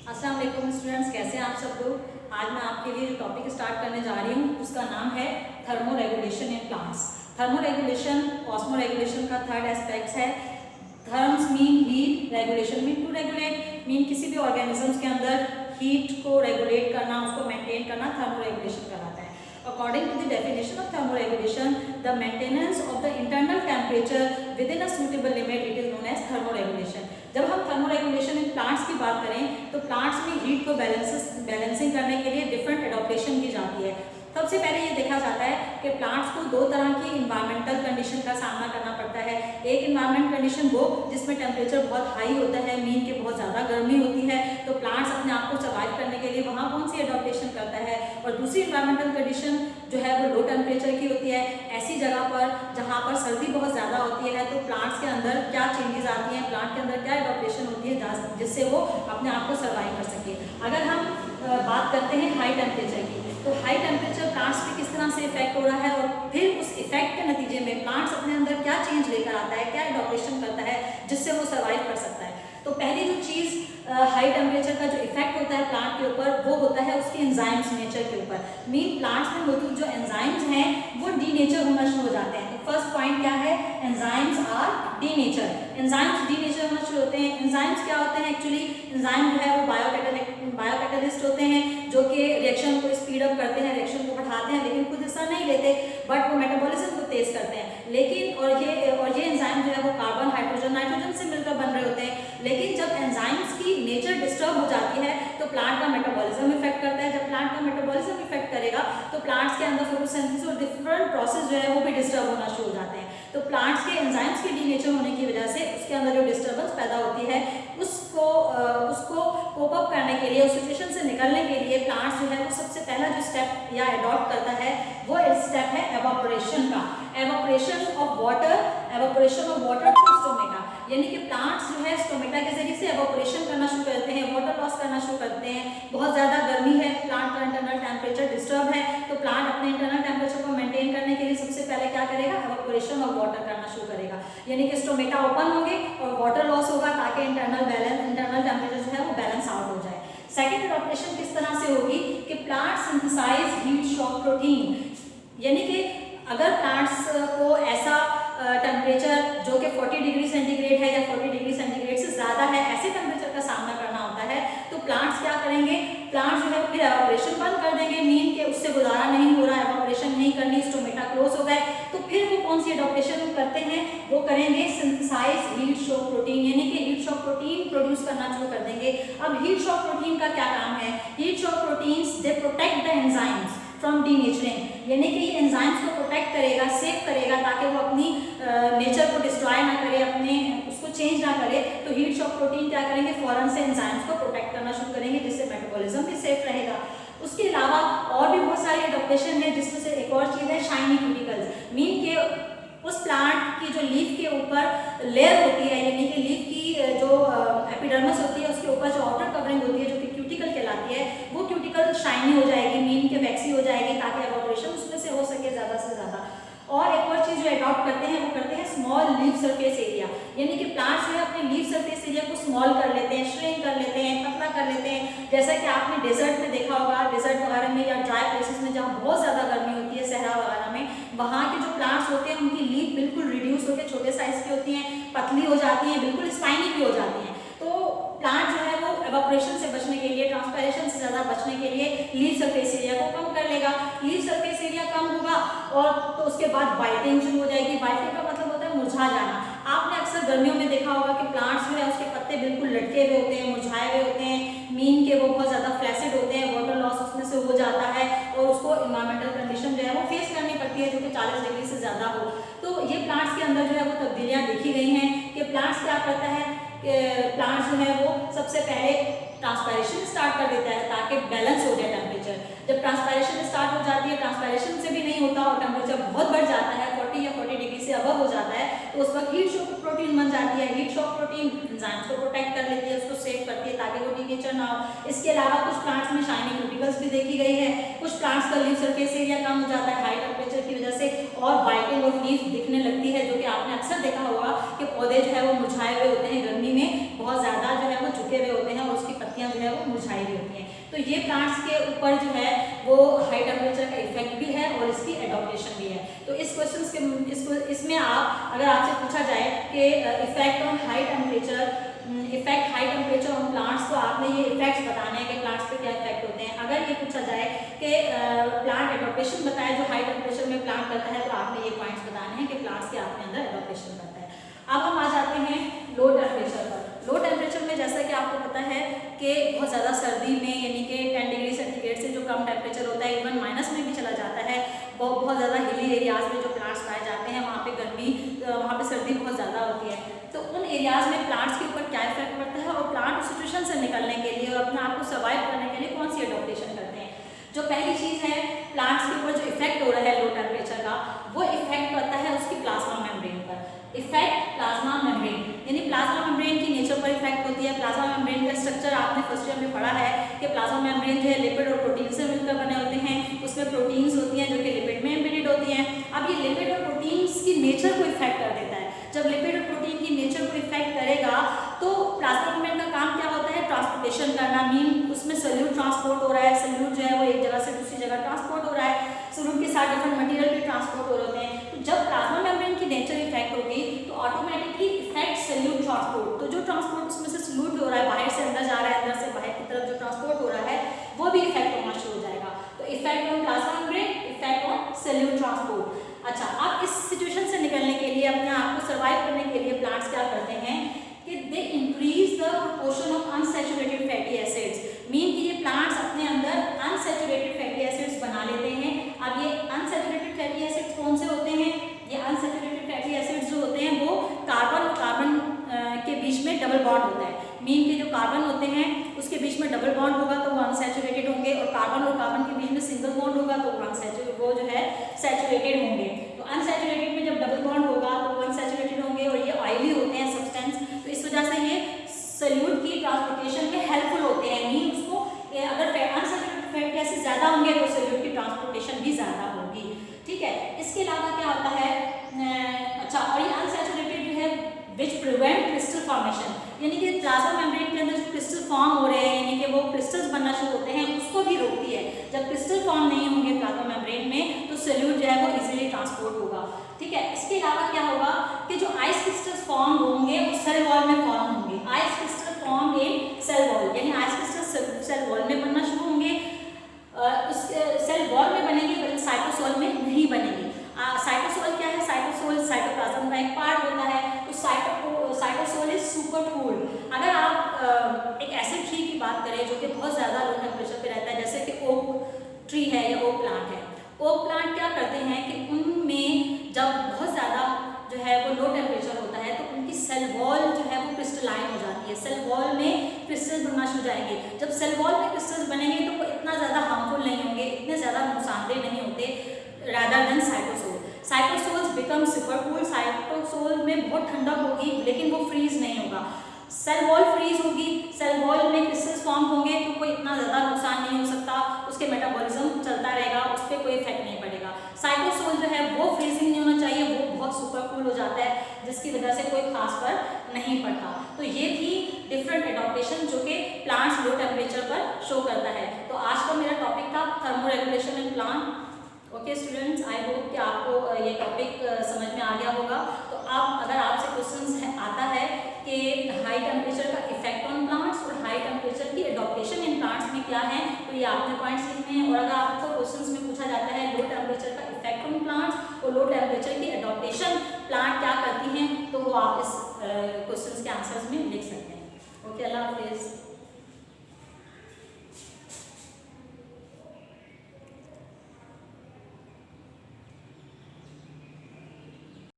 अस्सलाम वालेकुम स्टूडेंट्स, कैसे हैं आप सब लोग। आज मैं आपके लिए जो टॉपिक स्टार्ट करने जा रही हूँ उसका नाम है thermoregulation in plants. Thermoregulation osmoregulation का थर्ड एस्पेक्ट है। Therms mean heat, regulation mean to regulate, mean किसी भी ऑर्गेनिजम्स के अंदर हीट को रेगुलेट करना, उसको मेंटेन करना थर्मो रेगुलेशन कहलाता है। According to the definition of thermoregulation, the maintenance of the internal temperature within a suitable limit, it is known as thermoregulation. जब हम थर्मोरेगुलेशन इन प्लांट्स की बात करें तो प्लांट्स में हीट को बैलेंसिंग करने के लिए डिफरेंट एडॉप्टेशन की जाती है। सबसे पहले ये देखा जाता है कि प्लांट्स को दो तरह की इन्वायरमेंटल कंडीशन का सामना करना पड़ता है। एक इन्वायरमेंट कंडीशन वो जिसमें टेम्परेचर बहुत हाई होता है, मीन के बहुत ज़्यादा गर्मी होती है, तो प्लांट्स अपने आप को सर्वाइव करने के लिए वहाँ कौन सी एडॉप्टेशन करता है। और दूसरी इन्वायरमेंटल कंडीशन जो है वो लो टेम्परेचर की होती है। ऐसी जगह पर जहाँ पर सर्दी बहुत ज़्यादा होती है तो प्लांट्स के अंदर क्या चेंजेस आती हैं, प्लांट के अंदर क्या एडॉप्टेशन होती है जिससे वो अपने आप को सर्वाइव कर सके। अगर हम बात करते हैं हाई टेम्परेचर की, तो हाई टेम्परेचर प्लांट्स पे किस तरह से इफेक्ट हो रहा है और फिर उस इफेक्ट के नतीजे में प्लांट्स अपने अंदर क्या चेंज लेकर आता है, क्या एडॉप्टेशन करता है जिससे वो सर्वाइव कर सकता है। तो पहली जो चीज़ हाई टेम्परेचर का जो इफेक्ट होता है प्लांट के ऊपर वो होता है उसके एंजाइम्स नेचर के ऊपर। मीन प्लांट्स में मौजूद जो एंजाइम्स हैं वो डीनेचर होना शुरू हो जाते हैं। तो फर्स्ट पॉइंट क्या है, enzymes are denature. Enzymes denature होना शुरू होते हैं। एंजाइम्स क्या होते हैं, एक्चुअली एंजाइम जो है वो बायोकैटालिस्ट होते हैं जो कि रिएक्शन को स्पीड अप करते हैं, रिएक्शन को बढ़ाते हैं, लेकिन खुद हिस्सा नहीं लेते, बट वो मेटाबॉलिज्म को तेज करते हैं। लेकिन और ये एंजाइम जो है वो कार्बन, हाइड्रोजन, नाइट्रोजन से मिलकर बन रहे होते हैं। लेकिन जब एंजाइम्स की नेचर डिस्टर्ब हो जाती है तो प्लांट का मेटाबॉलिज्म इफेक्ट करता है। जब प्लांट का मेटाबॉलिज्म इफेक्ट करेगा तो प्लांट्स के अंदर फोटोसिंथेसिस और डिफरेंट प्रोसेस जो है वो भी डिस्टर्ब होना शुरू हो जाते हैं। तो प्लांट्स के एंजाइम्स के डीनेचर होने की वजह से उसके अंदर जो डिस्टर्बेंस पैदा होती है उसको कोप अप करने के लिए, उस सिचुएशन से निकलने के लिए प्लांट्स जो है वो सबसे पहला जो स्टेप या अडॉप्ट करता है वो स्टेप है एवापोरेशन का। Evaporation of water through stomata, यानी कि प्लांट्स जो है स्टोमेटा के जरिए से एवापोरेशन करना शुरू करते हैं, वाटर लॉस करना शुरू करते हैं। बहुत ज़्यादा गर्मी है, प्लांट का इंटरनल टेम्परेचर डिस्टर्ब है, तो प्लांट अपने इंटरनल टेम्परेचर को मेंटेन करने के लिए सबसे पहले क्या करेगा, एवापोरेशन ऑफ वाटर करना शुरू करेगा। यानी कि स्टोमेटा ओपन होंगे और वाटर लॉस होगा ताकि इंटरनल टेम्परेचर जो है वो बैलेंस आउट हो जाए। सेकेंड एडॉप्टेशन किस तरह से होगी कि plant synthesize heat shock protein, यानी कि अगर प्लांट्स को ऐसा टेम्परेचर जो कि 40 डिग्री सेंटीग्रेड है या 40 डिग्री सेंटीग्रेड से ज़्यादा है, ऐसे टेम्परेचर का सामना करना होता है, तो प्लांट्स क्या करेंगे, प्लांट्स जो है फिर एवापोरेशन बंद कर देंगे। मीन के उससे गुजारा नहीं हो रहा, एवापोरेशन नहीं करनी, स्टोमेटा क्लोज हो गए, तो फिर वो कौन सी एडॉप्टेशन करते हैं, वो करेंगे सिंथेसाइज हीट शॉक प्रोटीन, यानी कि हीट शॉक प्रोटीन प्रोड्यूस करना शुरू कर देंगे। अब हीट शॉक प्रोटीन का क्या काम है, heat shock proteins they protect the enzymes from denaturing, यानी कि ये एंजाइम्स को प्रोटेक्ट करेगा, सेव करेगा ताकि वो अपनी नेचर को डिस्ट्रॉय ना करे, अपने उसको चेंज ना करे। तो हीट शॉक प्रोटीन क्या करेंगे, फौरन से एंजाइम्स को प्रोटेक्ट करना शुरू करेंगे जिससे मेटाबॉलिज्म भी सेफ रहेगा। उसके अलावा और भी बहुत सारी एडॉप्टेशन है जिसमें से एक और चीज़ है शाइनी क्यूटिकल्स। मीन के उस प्लांट की जो लीफ के ऊपर लेयर होती है, यानी कि लीफ की जो एपिडर्मिस होती है उसके ऊपर जो आउटर कवरिंग होती है जो कि क्यूटिकल कहलाती है, वो क्यूटिकल शाइनी हो जाएगी, मीन के वैक्सी हो जाएगी ताकि एवापोरेशन उसमें से हो सके ज़्यादा से ज़्यादा। और एक और चीज़ जो अडॉप्ट करते हैं वो करते हैं स्मॉल लीफ सरफेस एरिया, यानी कि प्लांट्स जो है अपने लीफ सरफेस एरिया को स्मॉल कर लेते हैं, श्रिंक कर लेते हैं, पतला कर लेते हैं। जैसा कि आपने डेजर्ट में देखा होगा, डेजर्ट वगैरह में या ड्राई प्लेसेस में जहाँ बहुत ज़्यादा गर्मी होती है, सहरा वगैरह में, वहाँ के जो प्लांट्स होते हैं उनकी लीफ बिल्कुल रिड्यूस होकर छोटे साइज की होती हैं, पतली हो जाती हैं, बिल्कुल स्पाइनी भी हो जाती हैं। तो प्लांट जो है वो एवापोरेशन से बचने के लिए, ट्रांसपायरेशन से ज़्यादा बचने के लिए लीफ सरफेस एरिया को कम कर लेगा। लीफ सरफेस एरिया कम होगा और तो उसके बाद वाइटिंग शुरू हो जाएगी। वाइटिंग का मतलब होता है मुरझा जाना। आपने अक्सर गर्मियों में देखा होगा कि प्लांट्स जो है उसके पत्ते बिल्कुल लटके हुए होते हैं, मुरझाए हुए होते हैं, मीन के वो बहुत ज़्यादा फ्लैसिड होते हैं, वाटर लॉस उसमें से हो जाता है और उसको इन्वायरमेंटल कंडीशन जो है वो फेस करनी पड़ती है जो कि 40 डिग्री से ज़्यादा हो। तो ये प्लांट्स के अंदर जो है वो तब्दीलियाँ देखी गई हैं कि प्लांट्स क्या करता है कि प्लांट्स जो है वो सबसे पहले ट्रांसपायरेशन स्टार्ट कर देता है ताकि बैलेंस हो जाए टेम्परेचर। जब ट्रांसपायरेशन स्टार्ट हो जाती है, ट्रांसपायरेशन से भी नहीं होता और टेम्परेचर बहुत बढ़ जाता है, 40 या 40 डिग्री से अबव हो जाता है, तो उस वक्त हीट शॉक प्रोटीन बन जाती है। हीट शॉक प्रोटीन एंजाइम्स को प्रोटेक्ट कर लेती है, उसको सेव करती है ताकि वो डीनेचर ना हो। इसके अलावा कुछ प्लांट्स में शाइनी क्यूटिकल्स भी देखी गई है, कुछ प्लांट्स का लीफ सरफेस एरिया कम हो जाता है हाई टेम्परेचर की वजह से और वाइटिंग ऑफ लीफ दिखने लगती है, जो कि आपने अक्सर देखा होगा कि पौधे जो है वो मुरझाए हुए होते हैं, गर्मी में बहुत ज़्यादा जो है वो झुके हुए होते हैं और उसकी पत्तियाँ जो है है वो मुरझाई भी होती हैं। तो ये प्लांट्स के ऊपर जो है वो हाई टेम्परेचर का इफेक्ट भी है और इसकी एडॉप्टेशन भी है। तो इस क्वेश्चन के इसमें आप अगर आपसे पूछा जाए कि effect on high temperature on plants, तो आपने ये इफेक्ट्स बताने हैं कि प्लांट्स पे क्या इफेक्ट होते हैं। अगर ये पूछा जाए कि प्लांट एडॉप्टेशन बताए जो हाई टेम्परेचर में प्लांट करता है, तो आपने ये पॉइंट्स बताने हैं कि प्लांट्स के अपने अंदर एडॉप्टेशन करता है। अब हम आ जाते हैं लो टेम्परेचर पर। लो टेम्परेचर में जैसा कि आपको पता है कि बहुत ज़्यादा सर्दी में यानी कि 10 डिग्री सेंटीग्रेड से जो कम टेम्परेचर होता है, इवन माइनस में भी चला जाता है। बहुत ज़्यादा हिली एरियाज़ में जो प्लांट्स पाए जाते हैं वहाँ पे गर्मी, वहाँ पे सर्दी बहुत ज़्यादा होती है। तो उन एरियाज़ में प्लांट्स के ऊपर क्या इफेक्ट पड़ता है और प्लांट उस सिचुएशन से निकलने के लिए और अपने आप को सर्वाइव करने के लिए कौन सी एडॉप्टेशन करते हैं। जो पहली चीज़ है, प्लांट्स के ऊपर जो इफेक्ट हो रहा है लो टेम्परेचर का, वो इफेक्ट पड़ता है उसकी प्लाज्मा मेम्ब्रेन पर। इफेक्ट प्लाज्मा मेम्ब्रेन, यानी प्लाज्मा मेम्ब्रेन की नेचर पर इफेक्ट होती है। प्लाज्मा मेम्ब्रेन का स्ट्रक्चर आपने फर्स्ट ईयर में पढ़ा है कि प्लाज्मा मेम्ब्रेन जो है लिपिड और प्रोटीन से मिलकर बने होते हैं। उसमें प्रोटीन्स होती हैं जो कि लिपिड में एम्बेडेड होती हैं। अब ये लिपिड और प्रोटीन्स की नेचर को इफेक्ट कर देता है। जब लिपिड और प्रोटीन की नेचर को इफेक्ट करेगा तो प्लाज्मा मेम्ब्रेन का काम क्या होता है, ट्रांसपोर्टेशन करना। मीन उसमें सल्यूट ट्रांसपोर्ट हो रहा है, सल्यूट जो है वो एक जगह से दूसरी जगह ट्रांसपोर्ट हो रहा है, सल्यूट के साथ डिफरेंट मटेरियल भी ट्रांसपोर्ट हो रहे होते हैं। तो जब प्लाज्मा मेम्ब्रेन की नेचर इफेक्ट होगी तो ऑटोमेटिकली इफेक्ट सल्यूट ट्रांसपोर्ट। तो जो ट्रांसपोर्ट उसमें से सल्यूट हो रहा है, बाहर से अंदर जा रहा है, अंदर से बाहर की तरफ जो ट्रांसपोर्ट हो रहा है वो भी इफेक्ट होना शुरू हो जाएगा। तो effect on plasma membrane, effect on solute transport. अच्छा, अब इस सिचुएशन से निकलने के लिए, अपने आप को सर्वाइव करने के लिए प्लांट्स क्या करते हैं कि they increase the proportion of unsaturated fatty acids. Mean कि ये प्लांट्स अपने अंदर अनसैचुरेटेड फैटी एसिड्स बना लेते हैं। अब ये अनसैचुरेटेड फैटी एसिड्स कौन से होते हैं? ये अनसैचुरेटेड फैटी एसिड्स जो होते हैं वो कार्बन और कार्बन के बीच में डबल बॉन्ड होता है। मीन के जो कार्बन होते हैं उसके बीच में डबल बॉन्ड होगा तो वो अनसैचुरेटेड होंगे, और कार्बन और कार्बन के बीच में सिंगल बॉन्ड होगा तो वो जो है सैचुरेटेड होंगे। तो अनसैचुरेटेड में जब डबल बॉन्ड होगा तो वो अनसैचुरेटेड होंगे और ये ऑयली होते हैं सब्सटेंस। तो इस वजह से ये सल्यूट की ट्रांसपोर्टेशन में हेल्पफुल होते हैं। मीन उसको अगर अनसैचुरेटेड फैटी एसिड ज़्यादा होंगे तो सल्यूट की ट्रांसपोर्टेशन भी ज़्यादा होगी। ठीक है, इसके अलावा क्या होता है, अच्छा, और ये अनसैचुरेटेड जो है विच प्रिवेंट क्रिस्टल फॉर्मेशन, यानी कि प्लाज्मा मेम्ब्रेन के अंदर जो क्रिस्टल फॉर्म हो रहे हैं, यानी कि वो क्रिस्टल्स बनना शुरू होते हैं, उसको भी रोकती है। जब क्रिस्टल फॉर्म नहीं होंगे प्लाज्मा मेम्ब्रेन में तो सल्यूट जो है वो इजीली ट्रांसपोर्ट होगा। ठीक है, इसके अलावा क्या होगा कि जो आइस क्रिस्टल्स फॉर्म होंगे वो सेल वॉल में फॉर्म होंगे। Ice crystal form in cell wall, यानी आइस क्रिस्टल सेल वॉल में बनना शुरू होंगे। उस सेल वॉल में बनेंगे पर साइटोसोल में नहीं बनेंगे। साइटोसोल क्या है? साइटोसोल साइटोप्लाज्म का एक पार्ट होता है। तो साइटोसोल इज सुपर कूल। अगर आप एक ऐसे ट्री की बात करें जो कि बहुत ज़्यादा लो टेम्परेचर पे रहता है, जैसे कि ओक ट्री है या ओक प्लांट है। ओक प्लांट क्या करते हैं कि उनमें जब बहुत ज़्यादा जो है वो लो टेम्परेचर होता है तो उनकी सेल वॉल जो है वो क्रिस्टलाइन हो जाती है। सेल वॉल में क्रिस्टल्स बनना शुरू हो जाएंगे। जब सेल वॉल में क्रिस्टल्स बनेंगे तो वो इतना ज़्यादा हार्मफुल नहीं होंगे, इतने ज़्यादा नुकसानदेह नहीं होते rather than cytosol. Cytosols become super cool. Cytosol में बहुत ठंडक होगी लेकिन वो फ्रीज नहीं होगा। सेल वॉल फ्रीज होगी, सेल वॉल में क्रिस्टल्स फॉर्म होंगे तो कोई इतना ज़्यादा नुकसान नहीं हो सकता, उसके मेटाबॉलिज्म चलता रहेगा, उस पर कोई इफेक्ट नहीं पड़ेगा। साइटोसोल जो है वो फ्रीजिंग नहीं होना चाहिए, वो बहुत सुपर कूल हो जाता है जिसकी वजह से कोई खास फर्क नहीं पड़ता। तो ये थी डिफरेंट एडॉप्टेशन जो कि प्लांट्स लो टेम्परेचर पर शो करता है। तो आज का मेरा टॉपिक था thermo regulation in plant. Okay students, I hope कि आपको ये टॉपिक समझ में आ गया होगा। तो अब अगर आपसे क्वेश्चन आता है कि हाई टेम्परेचर का इफेक्ट ऑन प्लांट्स और हाई टेम्परेचर की एडॉप्टेशन इन प्लांट्स में क्या है, तो ये आपने पॉइंट्स लिखने हैं। और अगर आपको क्वेश्चंस में पूछा जाता है लो टेम्परेचर का इफेक्ट ऑन प्लांट्स और लो टेम्परेचर की एडॉप्टेशन प्लांट क्या करती हैं, तो वो आप इस क्वेश्चन के आंसर्स में लिख सकते हैं। ओके, अल्लाह हाफिज़।